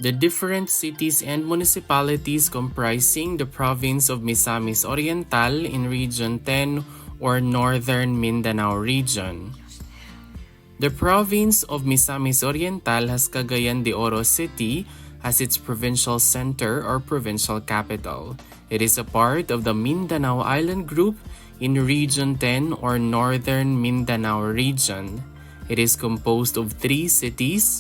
The different cities and municipalities comprising the province of Misamis Oriental in Region 10 or Northern Mindanao region. The province of Misamis Oriental has Cagayan de Oro City as its provincial center or provincial capital. It is a part of the Mindanao Island Group in Region 10 or Northern Mindanao region. It is composed of 3 cities,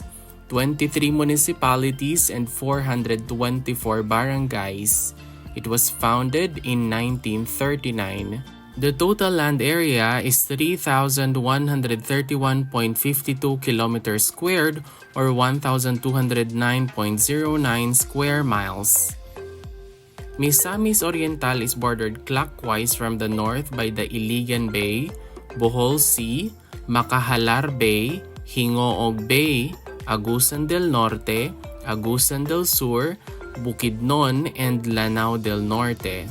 23 municipalities, and 424 barangays. It was founded in 1939. The total land area is 3,131.52 kilometers squared or 1,209.09 square miles. Misamis Oriental is bordered clockwise from the north by the Iligan Bay, Bohol Sea, Makahalar Bay, Hingoog Bay, Agusan del Norte, Agusan del Sur, Bukidnon, and Lanao del Norte.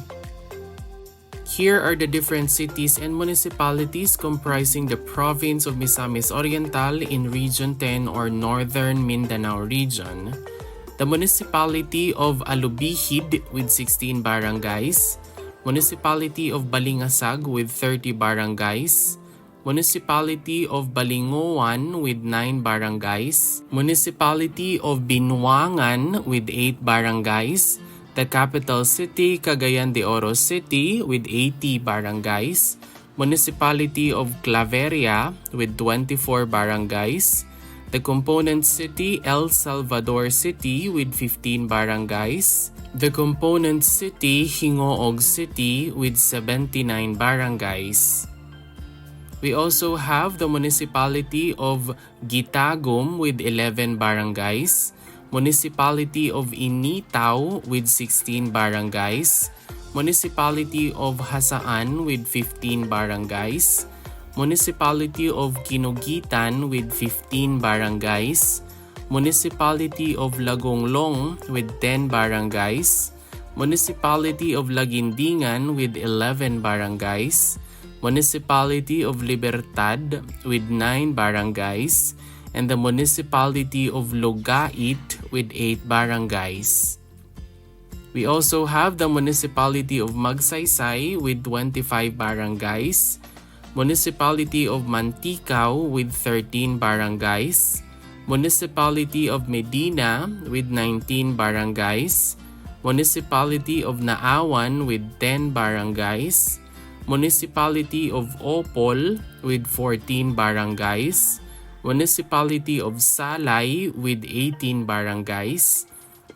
Here are the different cities and municipalities comprising the province of Misamis Oriental in Region 10 or Northern Mindanao region. The municipality of Alubihid with 16 barangays, municipality of Balingasag with 30 barangays, municipality of Balingoan with 9 barangays, municipality of Binuangan with 8 barangays, the capital city, Cagayan de Oro City with 80 barangays, municipality of Claveria with 24 barangays, the component city, El Salvador City with 15 barangays, the component city, Hingoog City with 79 barangays. We also have the municipality of Gitagum with 11 barangays, municipality of Initaw with 16 barangays, municipality of Hasaan with 15 barangays, municipality of Kinugitan with 15 barangays, municipality of Lagonglong with 10 barangays, municipality of Lagindingan with 11 barangays, municipality of Libertad with 9 barangays, and the municipality of Logait with 8 barangays. We also have the municipality of Magsaysay with 25 barangays, municipality of Mantikau with 13 barangays, municipality of Medina with 19 barangays, municipality of Naawan with 10 barangays, municipality of Opol with 14 barangays, municipality of Salay with 18 barangays,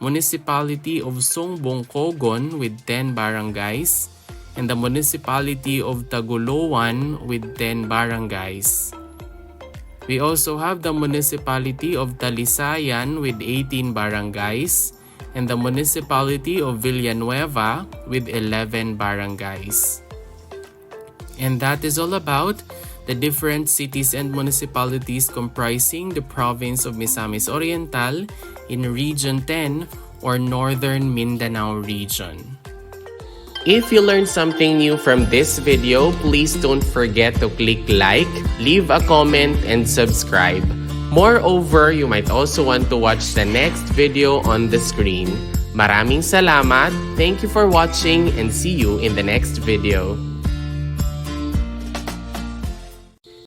municipality of Songbongkogon with 10 barangays, and the municipality of Tagoloan with 10 barangays. We also have the municipality of Talisayan with 18 barangays, and the municipality of Villanueva with 11 barangays. And that is all about the different cities and municipalities comprising the province of Misamis Oriental in Region 10 or Northern Mindanao region. If you learned something new from this video, please don't forget to click like, leave a comment, and subscribe. Moreover, you might also want to watch the next video on the screen. Maraming salamat, thank you for watching, and see you in the next video.